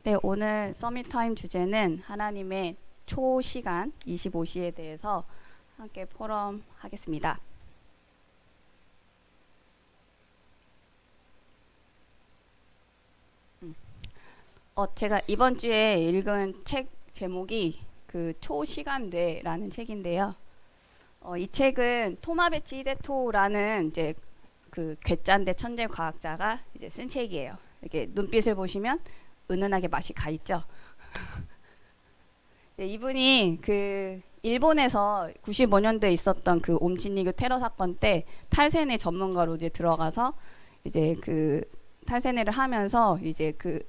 네, 오늘 서밋타임 주제는 하나님의 초시간 25시에 대해서 함께 포럼하겠습니다. 제가 이번 주에 읽은 책 제목이 그 초시간뇌라는 책인데요. 이 책은 토마베치 히데토라는 이제 그 괴짠대 천재 과학자가 이제 쓴 책이에요. 이렇게 눈빛을 보시면 은은하게 맛이 가 있죠. 네, 이분이 그 일본에서 95년도에 있었던 그 옴진리교 테러 사건 때 탈세뇌 전문가로 이제 들어가서 이제 그 탈세뇌를 하면서 이제 그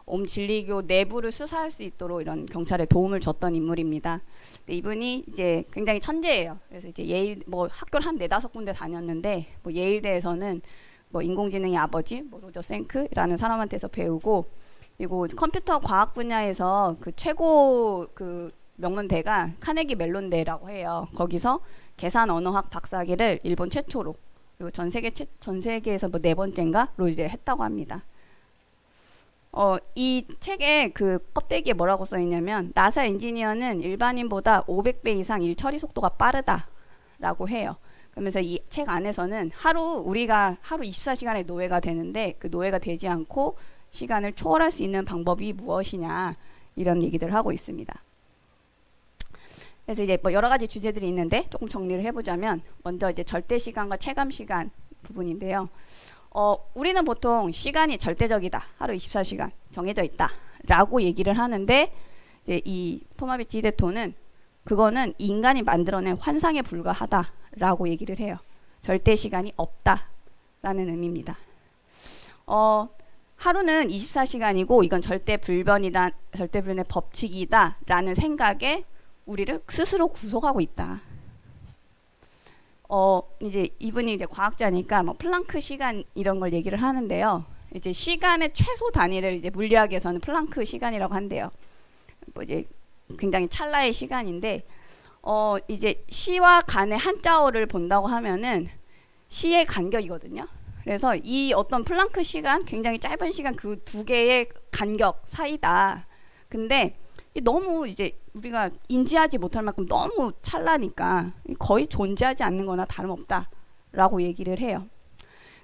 옴진리교 내부를 수사할 수 있도록 이런 경찰에 도움을 줬던 인물입니다. 근데 이분이 이제 굉장히 천재예요. 그래서 이제 예일 뭐 학교를 한 4-5군데 다녔는데 뭐 예일대에서는 뭐 인공지능의 아버지 뭐 로저 생크라는 사람한테서 배우고, 그리고 컴퓨터 과학 분야에서 그 최고 그 명문대가 카네기 멜론대라고 해요. 거기서 계산 언어학 박사학위를 일본 최초로, 그리고 전 세계에서 뭐 4번째인가로 이제 했다고 합니다. 이 책에 그 껍데기에 뭐라고 써 있냐면 나사 엔지니어는 일반인보다 500배 이상 일 처리 속도가 빠르다라고 해요. 그러면서 이 책 안에서는 우리가 하루 24시간의 노예가 되는데 그 노예가 되지 않고 시간을 초월할 수 있는 방법이 무엇이냐, 이런 얘기들을 하고 있습니다. 그래서 이제 뭐 여러 가지 주제들이 있는데 조금 정리를 해보자면, 먼저 이제 절대 시간과 체감 시간 부분인데요. 우리는 보통 시간이 절대적이다, 하루 24시간 정해져 있다 라고 얘기를 하는데, 이제 이 토마베치 히데토는 그거는 인간이 만들어낸 환상에 불과하다 라고 얘기를 해요. 절대 시간이 없다 라는 의미입니다. 하루는 24시간이고 이건 절대불변의 법칙이다 라는 생각에 우리를 스스로 구속하고 있다. 이제 이분이 이제 과학자니까 뭐 플랑크 시간 이런 걸 얘기를 하는데요. 이제 시간의 최소 단위를 이제 물리학에서는 플랑크 시간이라고 한대요. 뭐 이제 굉장히 찰나의 시간인데, 이제 시와 간의 한자어를 본다고 하면은 시의 간격이거든요. 그래서 이 어떤 플랑크 시간, 굉장히 짧은 시간, 그 두 개의 간격 사이다. 근데 너무 이제 우리가 인지하지 못할 만큼 너무 찰나니까 거의 존재하지 않는 거나 다름없다라고 얘기를 해요.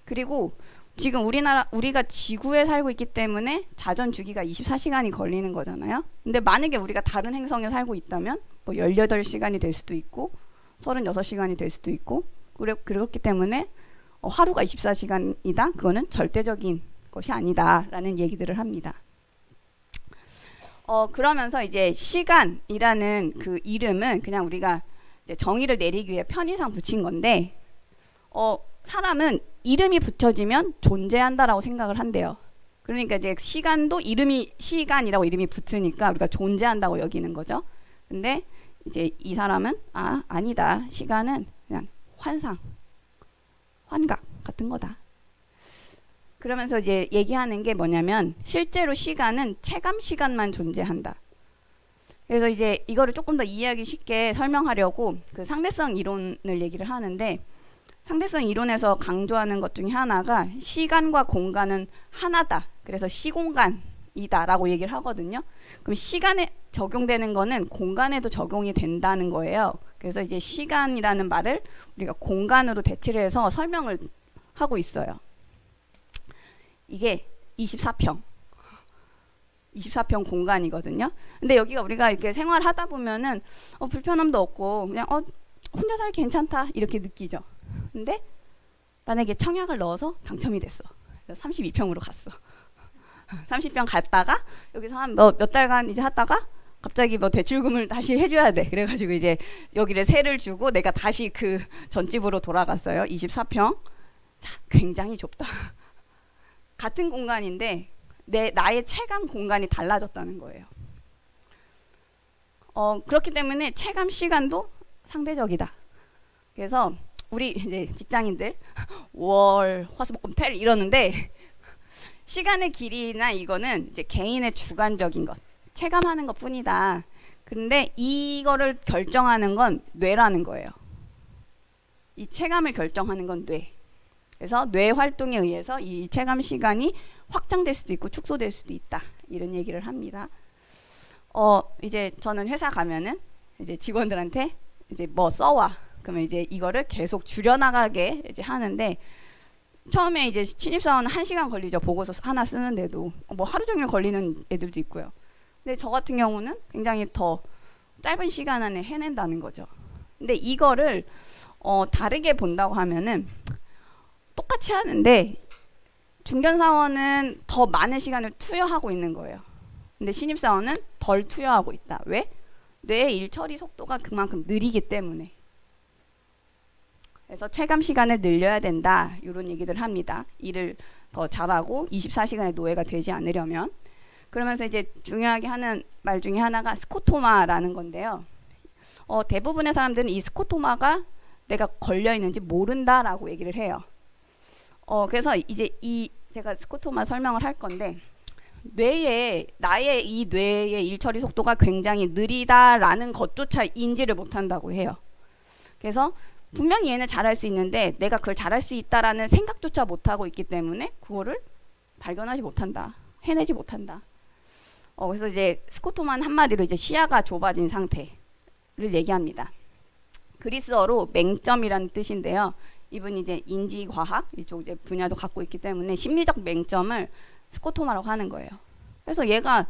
그리고 지금 우리가 지구에 살고 있기 때문에 자전 주기가 24시간이 걸리는 거잖아요. 근데 만약에 우리가 다른 행성에 살고 있다면 뭐 18시간이 될 수도 있고 36시간이 될 수도 있고, 그렇기 때문에 하루가 24시간이다, 그거는 절대적인 것이 아니다라는 얘기들을 합니다. 그러면서 이제 시간이라는 그 이름은 그냥 우리가 이제 정의를 내리기 위해 편의상 붙인 건데, 사람은 이름이 붙여지면 존재한다라고 생각을 한대요. 그러니까 이제 시간도 시간이라고 이름이 붙으니까 우리가 존재한다고 여기는 거죠. 근데 이제 이 사람은 아니다, 시간은 그냥 환각 같은 거다. 그러면서 이제 얘기하는 게 뭐냐면, 실제로 시간은 체감 시간만 존재한다. 그래서 이제 이거를 조금 더 이해하기 쉽게 설명하려고 그 상대성 이론을 얘기를 하는데, 상대성 이론에서 강조하는 것 중에 하나가 시간과 공간은 하나다, 그래서 시공간이다 라고 얘기를 하거든요. 그럼 시간에 적용되는 거는 공간에도 적용이 된다는 거예요. 그래서 이제 시간이라는 말을 우리가 공간으로 대체를 해서 설명을 하고 있어요. 이게 24평 공간이거든요. 근데 여기가 우리가 이렇게 생활하다 보면은 불편함도 없고 그냥 혼자 살기 괜찮다 이렇게 느끼죠. 근데 만약에 청약을 넣어서 당첨이 됐어. 32평으로 갔어. 30평 갔다가 여기서 한 몇 달간 이제 하다가 갑자기 뭐 대출금을 다시 해줘야 돼. 그래가지고 이제 여기를 세를 주고 내가 다시 그 전집으로 돌아갔어요. 24평. 굉장히 좁다. 같은 공간인데 나의 체감 공간이 달라졌다는 거예요. 그렇기 때문에 체감 시간도 상대적이다. 그래서 우리 이제 직장인들 월, 화, 수, 목, 금, 토 이러는데 시간의 길이나 이거는 이제 개인의 주관적인 것, 체감하는 것 뿐이다. 그런데 이거를 결정하는 건 뇌라는 거예요. 이 체감을 결정하는 건 뇌. 그래서 뇌 활동에 의해서 이 체감 시간이 확장될 수도 있고 축소될 수도 있다. 이런 얘기를 합니다. 이제 저는 회사 가면은 이제 직원들한테 이제 뭐 써와. 그러면 이제 이거를 계속 줄여나가게 이제 하는데 처음에 이제 신입사원은 1시간 걸리죠. 보고서 하나 쓰는데도 뭐 하루 종일 걸리는 애들도 있고요. 근데 저 같은 경우는 굉장히 더 짧은 시간 안에 해낸다는 거죠. 근데 이거를 다르게 본다고 하면은 똑같이 하는데 중견사원은 더 많은 시간을 투여하고 있는 거예요. 근데 신입사원은 덜 투여하고 있다. 왜? 뇌의 일 처리 속도가 그만큼 느리기 때문에. 그래서 체감 시간을 늘려야 된다. 이런 얘기들 합니다. 일을 더 잘하고 24시간의 노예가 되지 않으려면. 그러면서 이제 중요하게 하는 말 중에 하나가 스코토마라는 건데요. 대부분의 사람들은 이 스코토마가 내가 걸려 있는지 모른다라고 얘기를 해요. 그래서 이제 제가 스코토마 설명을 할 건데 나의 이 뇌의 일 처리 속도가 굉장히 느리다라는 것조차 인지를 못한다고 해요. 그래서 분명히 얘는 잘할 수 있는데 내가 그걸 잘할 수 있다라는 생각조차 못하고 있기 때문에 그거를 발견하지 못한다. 해내지 못한다. 그래서 이제 스코토마는 한마디로 이제 시야가 좁아진 상태를 얘기합니다. 그리스어로 맹점이라는 뜻인데요. 이분이 이제 인지과학 이쪽 이제 분야도 갖고 있기 때문에 심리적 맹점을 스코토마라고 하는 거예요. 그래서 얘가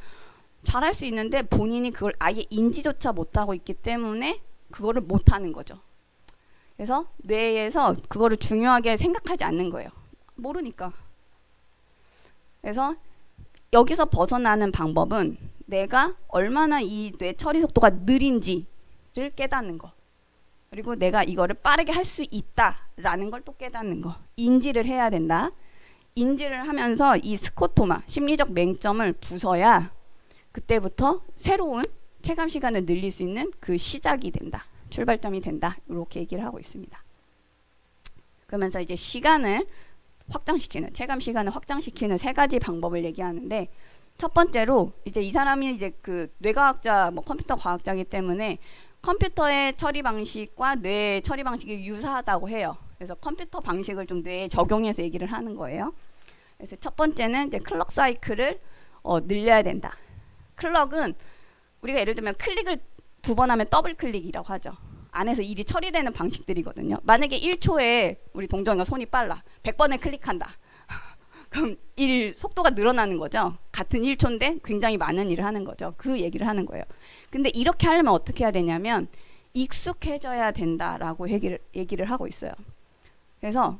잘할 수 있는데 본인이 그걸 아예 인지조차 못하고 있기 때문에 그거를 못하는 거죠. 그래서 뇌에서 그거를 중요하게 생각하지 않는 거예요. 모르니까. 그래서 여기서 벗어나는 방법은 내가 얼마나 이 뇌 처리 속도가 느린지를 깨닫는 거. 그리고 내가 이거를 빠르게 할 수 있다라는 걸 또 깨닫는 거. 인지를 해야 된다. 인지를 하면서 이 스코토마, 심리적 맹점을 부숴야 그때부터 새로운 체감 시간을 늘릴 수 있는 그 시작이 된다. 출발점이 된다. 이렇게 얘기를 하고 있습니다. 그러면서 이제 시간을 확장시키는, 체감 시간을 확장시키는 3가지 방법을 얘기하는데 첫 번째로 이제 이 사람이 이제 그 뇌과학자, 뭐 컴퓨터 과학자이기 때문에 컴퓨터의 처리 방식과 뇌의 처리 방식이 유사하다고 해요. 그래서 컴퓨터 방식을 좀 뇌에 적용해서 얘기를 하는 거예요. 그래서 첫 번째는 이제 클럭 사이클을 늘려야 된다. 클럭은 우리가 예를 들면 클릭을 2번 하면 더블 클릭이라고 하죠. 안에서 일이 처리되는 방식들이거든요. 만약에 1초에 우리 동정이가 손이 빨라. 100번을 클릭한다. 그럼 일 속도가 늘어나는 거죠. 같은 1초인데 굉장히 많은 일을 하는 거죠. 그 얘기를 하는 거예요. 근데 이렇게 하려면 어떻게 해야 되냐면 익숙해져야 된다라고 얘기를 하고 있어요. 그래서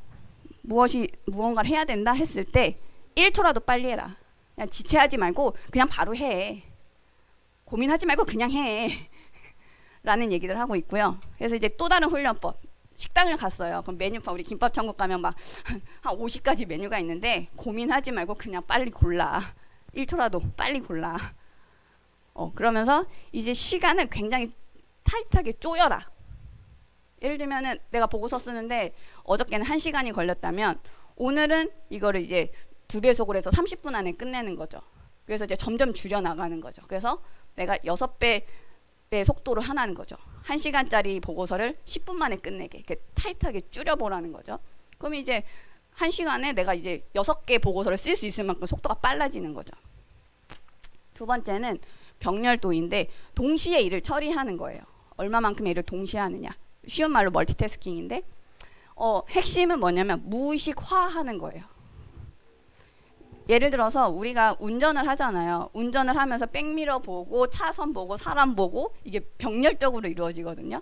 무언가를 해야 된다 했을 때 1초라도 빨리 해라. 그냥 지체하지 말고 그냥 바로 해. 고민하지 말고 그냥 해. 라는 얘기를 하고 있고요. 그래서 이제 또 다른 훈련법. 식당을 갔어요. 그럼 메뉴판 우리 김밥 천국 가면 막 한 50가지 메뉴가 있는데 고민하지 말고 그냥 빨리 골라. 1초라도 빨리 골라. 그러면서 이제 시간을 굉장히 타이트하게 쪼여라. 예를 들면은 내가 보고서 쓰는데 어저께는 1시간이 걸렸다면 오늘은 이거를 이제 2배속으로 해서 30분 안에 끝내는 거죠. 그래서 이제 점점 줄여 나가는 거죠. 그래서 내가 6배의 속도로 하는 거죠. 1시간짜리 보고서를 10분 만에 끝내게 이렇게 타이트하게 줄여보라는 거죠. 그럼 이제 1시간에 내가 이제 6개 보고서를 쓸 수 있을 만큼 속도가 빨라지는 거죠. 두 번째는 병렬도인데 동시에 일을 처리하는 거예요. 얼마만큼 일을 동시에 하느냐. 쉬운 말로 멀티태스킹인데 핵심은 뭐냐면 무의식화하는 거예요. 예를 들어서 우리가 운전을 하잖아요. 운전을 하면서 백미러 보고 차선 보고 사람 보고 이게 병렬적으로 이루어지거든요.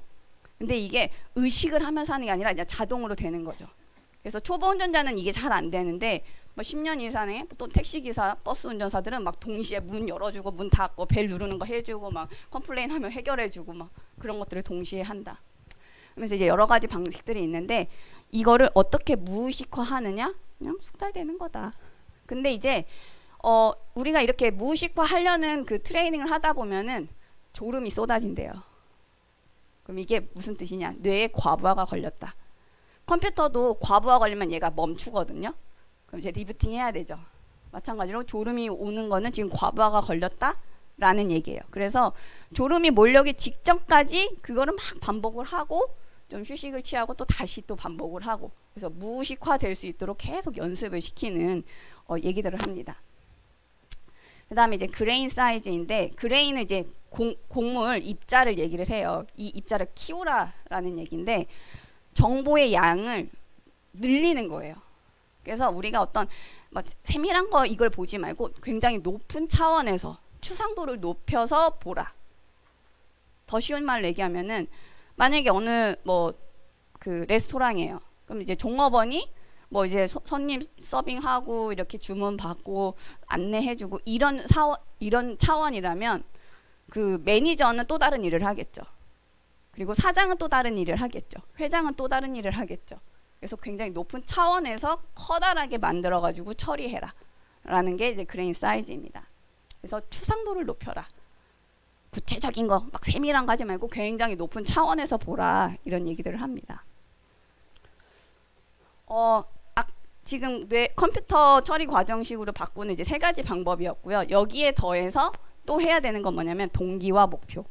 근데 이게 의식을 하면서 하는 게 아니라 그냥 자동으로 되는 거죠. 그래서 초보 운전자는 이게 잘 안 되는데 뭐 10년 이상의 또 택시기사, 버스 운전사들은 막 동시에 문 열어주고 문 닫고 벨 누르는 거 해주고 막 컴플레인 하면 해결해주고 막 그런 것들을 동시에 한다. 그래서 이제 여러 가지 방식들이 있는데 이거를 어떻게 무의식화하느냐? 그냥 숙달되는 거다. 근데 이제 우리가 이렇게 무의식화하려는 그 트레이닝을 하다 보면은 졸음이 쏟아진대요. 그럼 이게 무슨 뜻이냐? 뇌에 과부하가 걸렸다. 컴퓨터도 과부하 걸리면 얘가 멈추거든요. 그럼 이제 리부팅 해야 되죠. 마찬가지로 졸음이 오는 거는 지금 과부하가 걸렸다라는 얘기예요. 그래서 졸음이 몰려기 직전까지 그거를 막 반복을 하고 좀 휴식을 취하고 또 다시 또 반복을 하고 그래서 무의식화 될 수 있도록 계속 연습을 시키는 얘기들을 합니다. 그 다음에 이제 그레인 사이즈인데, 그레인은 이제 곡물 입자를 얘기를 해요. 이 입자를 키우라라는 얘기인데, 정보의 양을 늘리는 거예요. 그래서 우리가 어떤 막 세밀한 거 이걸 보지 말고 굉장히 높은 차원에서 추상도를 높여서 보라. 더 쉬운 말로 얘기하면은, 만약에 어느 뭐 그 레스토랑이에요. 그럼 이제 종업원이 뭐 이제 손님 서빙하고 이렇게 주문 받고 안내해주고 이런 차원이라면, 그 매니저는 또 다른 일을 하겠죠. 그리고 사장은 또 다른 일을 하겠죠. 회장은 또 다른 일을 하겠죠. 그래서 굉장히 높은 차원에서 커다랗게 만들어가지고 처리해라 라는 게 이제 그레인 사이즈입니다. 그래서 추상도를 높여라. 구체적인 거 막 세밀한 거 하지 말고 굉장히 높은 차원에서 보라, 이런 얘기들을 합니다. 지금 컴퓨터 처리 과정식으로 바꾸는 이제 3가지 방법이었고요. 여기에 더해서 또 해야 되는 건 뭐냐면 동기와 목표.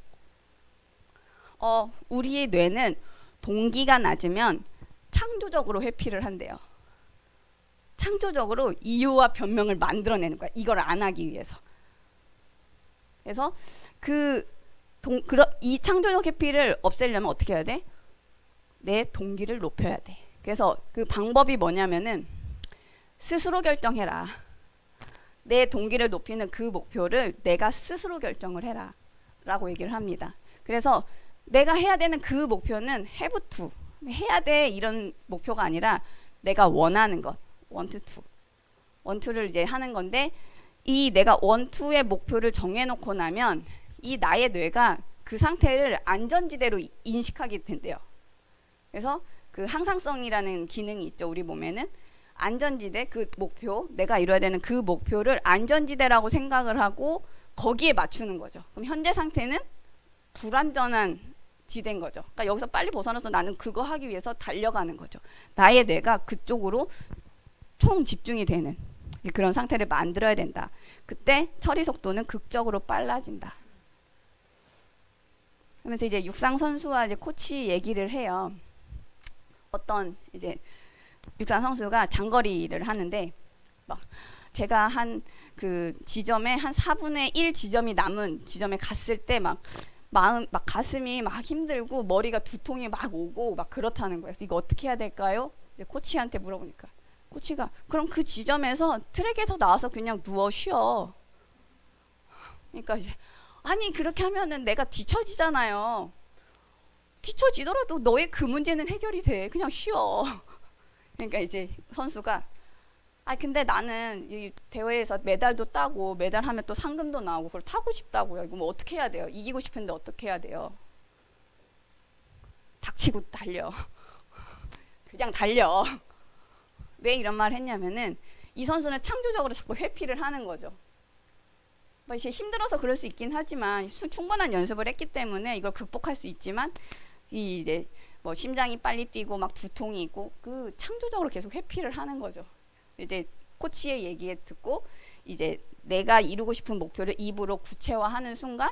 우리의 뇌는 동기가 낮으면 창조적으로 회피를 한대요. 창조적으로 이유와 변명을 만들어내는 거야. 이걸 안 하기 위해서. 그래서 이 창조적 회피를 없애려면 어떻게 해야 돼? 내 동기를 높여야 돼. 그래서 그 방법이 뭐냐면은 스스로 결정해라. 내 동기를 높이는 그 목표를 내가 스스로 결정을 해라 라고 얘기를 합니다. 그래서 내가 해야 되는 그 목표는 have to, 해야 돼 이런 목표가 아니라 내가 원하는 것, want to, want to를 이제 하는 건데, 이 내가 want to의 목표를 정해놓고 나면 이 나의 뇌가 그 상태를 안전지대로 인식하게 된대요. 그래서 그 항상성이라는 기능이 있죠. 우리 몸에는 안전지대, 그 목표, 내가 이뤄야 되는 그 목표를 안전지대라고 생각을 하고 거기에 맞추는 거죠. 그럼 현재 상태는 불안전한 지대인 거죠. 그러니까 여기서 빨리 벗어나서 나는 그거 하기 위해서 달려가는 거죠. 나의 뇌가 그쪽으로 총 집중이 되는 그런 상태를 만들어야 된다. 그때 처리 속도는 극적으로 빨라진다. 그러면서 이제 육상 선수와 이제 코치 얘기를 해요. 어떤 이제 육상 선수가 장거리를 하는데, 막 제가 한 그 지점에 한 4분의 1 지점이 남은 지점에 갔을 때 막 가슴이 막 힘들고 머리가 두통이 막 오고 막 그렇다는 거예요. 그래서 이거 어떻게 해야 될까요? 이제 코치한테 물어보니까 코치가 그럼 그 지점에서 트랙에서 나와서 그냥 누워 쉬어. 그러니까 이제 아니 그렇게 하면은 내가 뒤처지잖아요. 뒤처지더라도 너의 그 문제는 해결이 돼. 그냥 쉬어. 그러니까 이제 선수가 근데 나는 이 대회에서 메달도 따고 메달하면 또 상금도 나오고 그걸 타고 싶다고요. 이거 뭐 어떻게 해야 돼요? 이기고 싶은데 어떻게 해야 돼요? 닥치고 달려. 그냥 달려. 왜 이런 말을 했냐면은 이 선수는 창조적으로 자꾸 회피를 하는 거죠. 뭐 이제 힘들어서 그럴 수 있긴 하지만 충분한 연습을 했기 때문에 이걸 극복할 수 있지만, 이제 뭐 심장이 빨리 뛰고 막 두통이 있고 그 창조적으로 계속 회피를 하는 거죠. 이제 코치의 얘기에 듣고 이제 내가 이루고 싶은 목표를 입으로 구체화하는 순간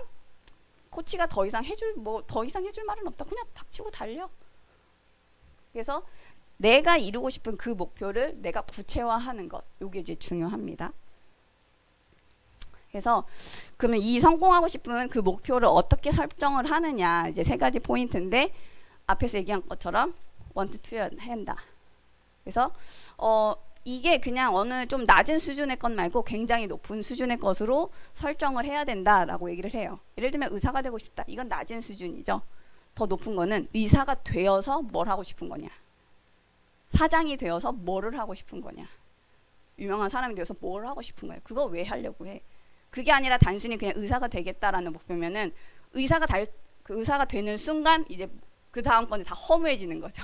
코치가 더 이상 해줄 말은 없다. 그냥 닥치고 달려. 그래서 내가 이루고 싶은 그 목표를 내가 구체화하는 것, 이게 이제 중요합니다. 그래서 그러면 이 성공하고 싶은 그 목표를 어떻게 설정을 하느냐, 이제 3가지 포인트인데 앞에서 얘기한 것처럼 want to여야 한다. 그래서 이게 그냥 어느 좀 낮은 수준의 것 말고 굉장히 높은 수준의 것으로 설정을 해야 된다라고 얘기를 해요. 예를 들면 의사가 되고 싶다. 이건 낮은 수준이죠. 더 높은 거는 의사가 되어서 뭘 하고 싶은 거냐, 사장이 되어서 뭐를 하고 싶은 거냐, 유명한 사람이 되어서 뭘 하고 싶은 거야. 그거 왜 하려고 해? 그게 아니라 단순히 그냥 의사가 되겠다라는 목표면은 의사가 되는 순간 이제 그 다음 건데 다 허무해지는 거죠.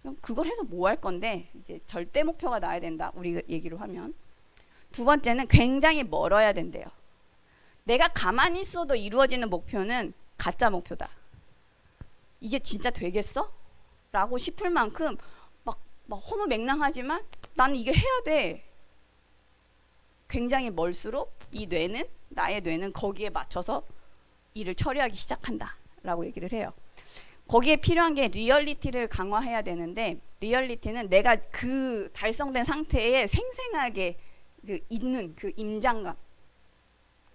그럼 그걸 해서 뭐 할 건데, 이제 절대 목표가 나야 된다. 우리 얘기로 하면. 2번째는 굉장히 멀어야 된대요. 내가 가만히 있어도 이루어지는 목표는 가짜 목표다. 이게 진짜 되겠어? 라고 싶을 만큼 막 허무맹랑하지만 나는 이게 해야 돼. 굉장히 멀수록 나의 뇌는 거기에 맞춰서 일을 처리하기 시작한다 라고 얘기를 해요. 거기에 필요한 게 리얼리티를 강화해야 되는데, 리얼리티는 내가 그 달성된 상태에 생생하게 그 있는 그 임장감.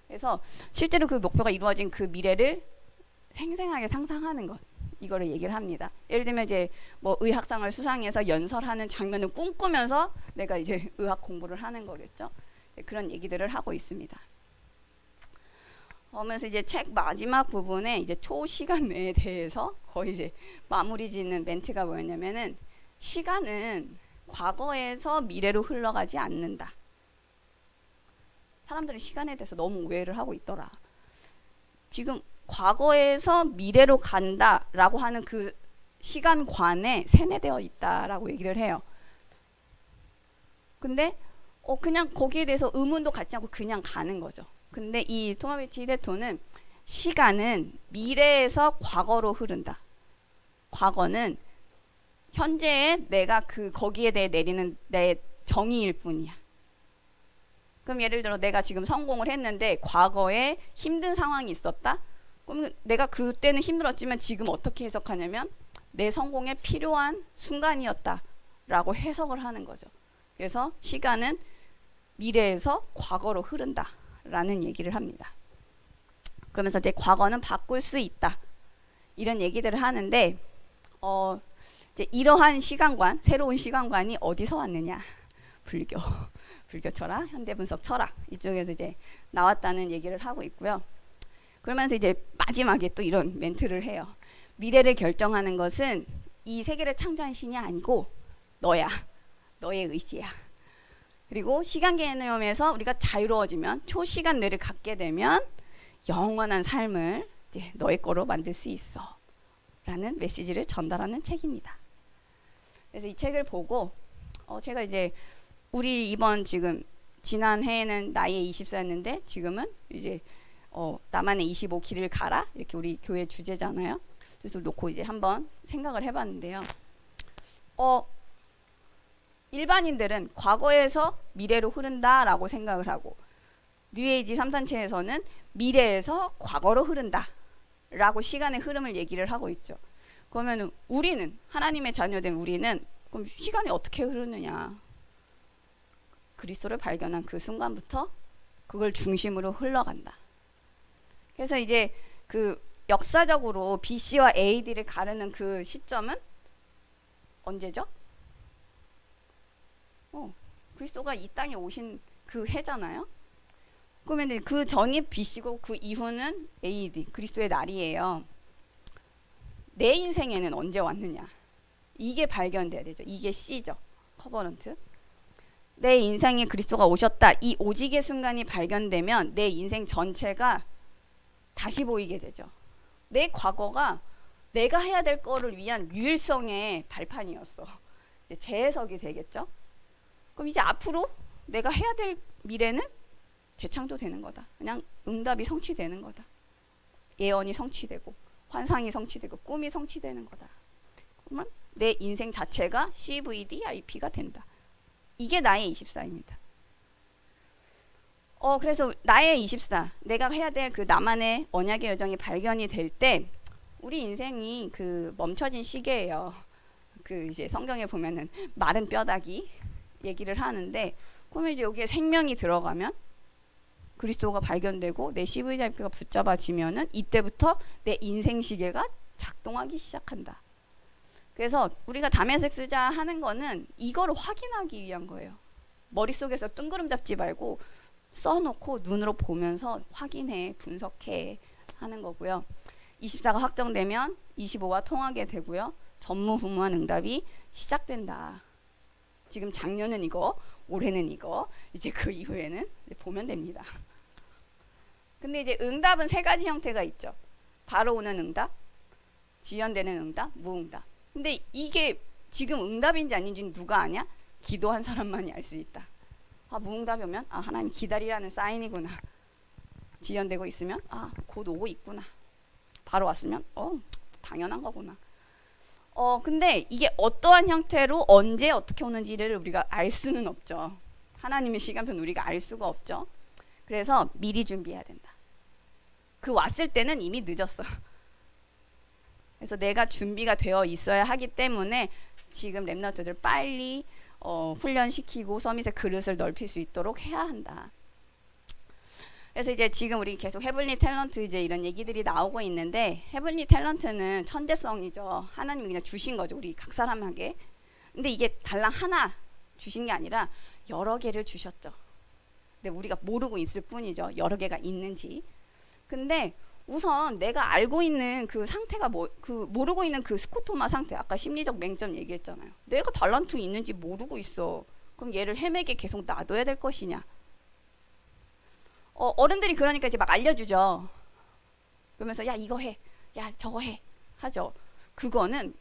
그래서 실제로 그 목표가 이루어진 그 미래를 생생하게 상상하는 것. 이거를 얘기를 합니다. 예를 들면 이제 뭐 의학상을 수상해서 연설하는 장면을 꿈꾸면서 내가 이제 의학 공부를 하는 거겠죠. 그런 얘기들을 하고 있습니다. 그러면서 이제 책 마지막 부분에 이제 초시간에 대해서 거의 이제 마무리 짓는 멘트가 뭐였냐면은 시간은 과거에서 미래로 흘러가지 않는다. 사람들이 시간에 대해서 너무 오해를 하고 있더라. 지금 과거에서 미래로 간다라고 하는 그 시간관에 세뇌되어 있다라고 얘기를 해요. 근데 그냥 거기에 대해서 의문도 갖지 않고 그냥 가는 거죠. 근데 이 토마비치 히데토는 시간은 미래에서 과거로 흐른다. 과거는 현재에 내가 그 거기에 대해 내리는 내 정의일 뿐이야. 그럼 예를 들어 내가 지금 성공을 했는데 과거에 힘든 상황이 있었다. 그럼 내가 그때는 힘들었지만 지금 어떻게 해석하냐면 내 성공에 필요한 순간이었다라고 해석을 하는 거죠. 그래서 시간은 미래에서 과거로 흐른다라는 얘기를 합니다. 그러면서 이제 과거는 바꿀 수 있다. 이런 얘기들을 하는데 이제 이러한 시간관, 새로운 시간관이 어디서 왔느냐? 불교 철학, 현대 분석 철학 이쪽에서 이제 나왔다는 얘기를 하고 있고요. 그러면서 이제 마지막에 또 이런 멘트를 해요. 미래를 결정하는 것은 이 세계를 창조한 신이 아니고 너야. 너의 의지야. 그리고 시간 개념에서 우리가 자유로워지면 초시간 뇌를 갖게 되면 영원한 삶을 이제 너의 거로 만들 수 있어. 라는 메시지를 전달하는 책입니다. 그래서 이 책을 보고 제가 이제 우리 이번 지금 지난 해에는 나이에 24였는데 지금은 이제 나만의 25 길을 가라 이렇게 우리 교회 주제잖아요. 그래서 놓고 이제 한번 생각을 해봤는데요. 일반인들은 과거에서 미래로 흐른다라고 생각을 하고 뉴에이지 3단체에서는 미래에서 과거로 흐른다라고 시간의 흐름을 얘기를 하고 있죠. 그러면 우리는 하나님의 자녀된 우리는 그럼 시간이 어떻게 흐르느냐? 그리스도를 발견한 그 순간부터 그걸 중심으로 흘러간다. 그래서 이제 그 역사적으로 BC와 AD를 가르는 그 시점은 언제죠? 그리스도가 이 땅에 오신 그 해잖아요. 그러면 그 전이 BC고 그 이후는 AD, 그리스도의 날이에요. 내 인생에는 언제 왔느냐? 이게 발견돼야 되죠. 이게 C죠. 커버넌트. 내 인생에 그리스도가 오셨다. 이 오직의 순간이 발견되면 내 인생 전체가 다시 보이게 되죠. 내 과거가 내가 해야 될 거를 위한 유일성의 발판이었어. 재해석이 되겠죠. 그럼 이제 앞으로 내가 해야 될 미래는 재창조되는 거다. 그냥 응답이 성취되는 거다. 예언이 성취되고 환상이 성취되고 꿈이 성취되는 거다. 그러면 내 인생 자체가 CVDIP가 된다. 이게 나의 24입니다. 그래서 나의 24, 내가 해야 될 그 나만의 언약의 여정이 발견이 될 때 우리 인생이 그 멈춰진 시계예요. 그 이제 성경에 보면은 마른 뼈다귀 얘기를 하는데 그러면 이제 여기에 생명이 들어가면 그리스도가 발견되고 내 CVIP가 붙잡아지면은 이때부터 내 인생 시계가 작동하기 시작한다. 그래서 우리가 다메섹 쓰자 하는 거는 이거를 확인하기 위한 거예요. 머릿속에서 뜬구름 잡지 말고 써놓고 눈으로 보면서 확인해, 분석해 하는 거고요. 24가 확정되면 25와 통하게 되고요. 전무후무한 응답이 시작된다. 지금 작년은 이거, 올해는 이거, 이제 그 이후에는 이제 보면 됩니다. 근데 이제 응답은 세 가지 형태가 있죠. 바로 오는 응답, 지연되는 응답, 무응답. 근데 이게 지금 응답인지 아닌지는 누가 아냐? 기도한 사람만이 알 수 있다. 무응답이 오면 하나님 기다리라는 사인이구나. 지연되고 있으면 곧 오고 있구나. 바로 왔으면 당연한 거구나. 근데 이게 어떠한 형태로 언제 어떻게 오는지를 우리가 알 수는 없죠. 하나님의 시간표는 우리가 알 수가 없죠. 그래서 미리 준비해야 된다. 그 왔을 때는 이미 늦었어. 그래서 내가 준비가 되어 있어야 하기 때문에 지금 랩런트들 빨리 훈련시키고 서밋의 그릇을 넓힐 수 있도록 해야 한다. 그래서 이제 지금 우리 계속 헤블리 탤런트 이제 이런 얘기들이 나오고 있는데, 헤블리 탤런트는 천재성이죠. 하나님이 그냥 주신 거죠, 우리 각 사람에게. 근데 이게 달랑 하나 주신 게 아니라 여러 개를 주셨죠. 근데 우리가 모르고 있을 뿐이죠, 여러 개가 있는지. 근데 우선 내가 알고 있는 그 상태가 모르고 있는 그 스코토마 상태, 아까 심리적 맹점 얘기했잖아요. 내가 달란트 있는지 모르고 있어. 그럼 얘를 헤매게 계속 놔둬야 될 것이냐? 어른들이 그러니까 이제 막 알려주죠. 그러면서 야 이거 해, 야 저거 해 하죠. 그거는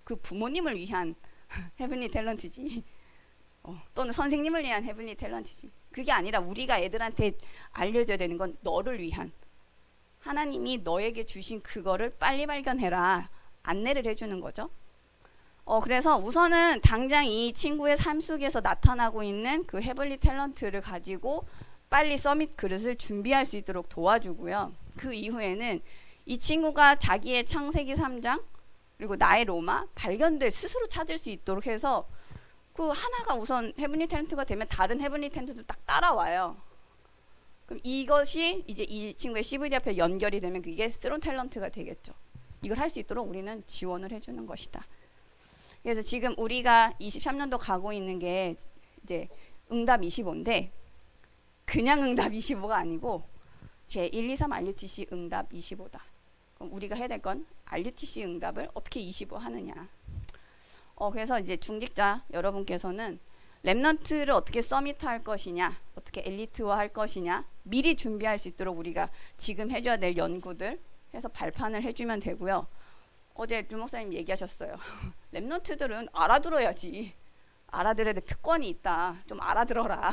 그 부모님을 위한 헤븐리 탤런트지, 또는 선생님을 위한 헤븐리 탤런트지. 그게 아니라 우리가 애들한테 알려줘야 되는 건 너를 위한, 하나님이 너에게 주신 그거를 빨리 발견해라, 안내를 해주는 거죠. 그래서 우선은 당장 이 친구의 삶 속에서 나타나고 있는 그 헤븐리 탤런트를 가지고 빨리 서밋 그릇을 준비할 수 있도록 도와주고요. 그 이후에는 이 친구가 자기의 창세기 3장 그리고 나의 로마 발견될 스스로 찾을 수 있도록 해서, 그 하나가 우선 헤븐리 탤런트가 되면 다른 헤븐리 탤런트도 딱 따라와요. 그럼 이것이 이제 이 친구의 CVD 앞에 연결이 되면 그게 스론 탤런트가 되겠죠. 이걸 할 수 있도록 우리는 지원을 해주는 것이다. 그래서 지금 우리가 23년도 가고 있는 게 이제 응답 25인데, 그냥 응답 25가 아니고 제 1, 2, 3 RUTC 응답 25다. 그럼 우리가 해야 될 건 RUTC 응답을 어떻게 25 하느냐. 그래서 이제 중직자 여러분께서는 랩넌트를 어떻게 서밋할 것이냐, 어떻게 엘리트화 할 것이냐, 미리 준비할 수 있도록 우리가 지금 해줘야 될 연구들 해서 발판을 해주면 되고요. 어제 류 목사님 얘기하셨어요. 랩넌트들은 알아들어야지. 알아들어야 돼. 특권이 있다. 좀 알아들어라.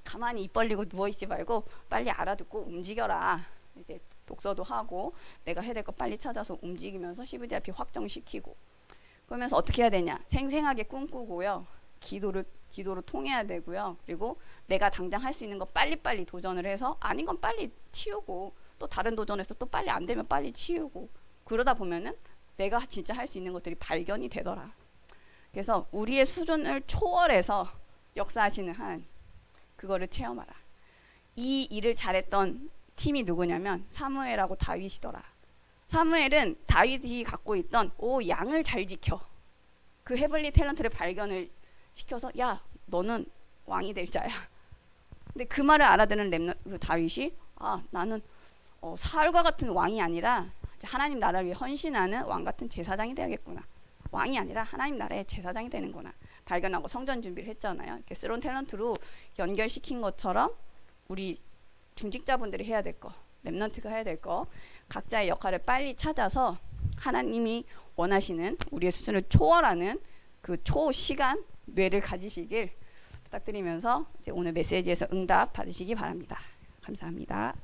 가만히 입 벌리고 누워있지 말고 빨리 알아듣고 움직여라. 이제 독서도 하고 내가 해야 될 거 빨리 찾아서 움직이면서 CVDIP 확정시키고, 그러면서 어떻게 해야 되냐, 생생하게 꿈꾸고요. 기도로 통해야 되고요. 그리고 내가 당장 할 수 있는 거 빨리빨리 도전을 해서 아닌 건 빨리 치우고, 또 다른 도전에서 또 빨리 안 되면 빨리 치우고, 그러다 보면은 내가 진짜 할 수 있는 것들이 발견이 되더라. 그래서 우리의 수준을 초월해서 역사하시는 하나님, 그거를 체험하라. 이 일을 잘했던 팀이 누구냐면 사무엘하고 다윗이더라. 사무엘은 다윗이 갖고 있던 양을 잘 지켜, 그 헤블리 탤런트를 발견을 시켜서 야 너는 왕이 될 자야. 근데 그 말을 알아듣는 그 다윗이 나는 사울과 같은 왕이 아니라 하나님 나라를 위해 헌신하는 왕 같은 제사장이 되야겠구나. 왕이 아니라 하나님 나라의 제사장이 되는구나. 발견하고 성전 준비를 했잖아요. 이렇게 스론 탤런트로 연결시킨 것처럼 우리 중직자분들이 해야 될 거, 랩넌트가 해야 될 거, 각자의 역할을 빨리 찾아서 하나님이 원하시는 우리의 수준을 초월하는 그 초시간 뇌를 가지시길 부탁드리면서 이제 오늘 메시지에서 응답 받으시기 바랍니다. 감사합니다.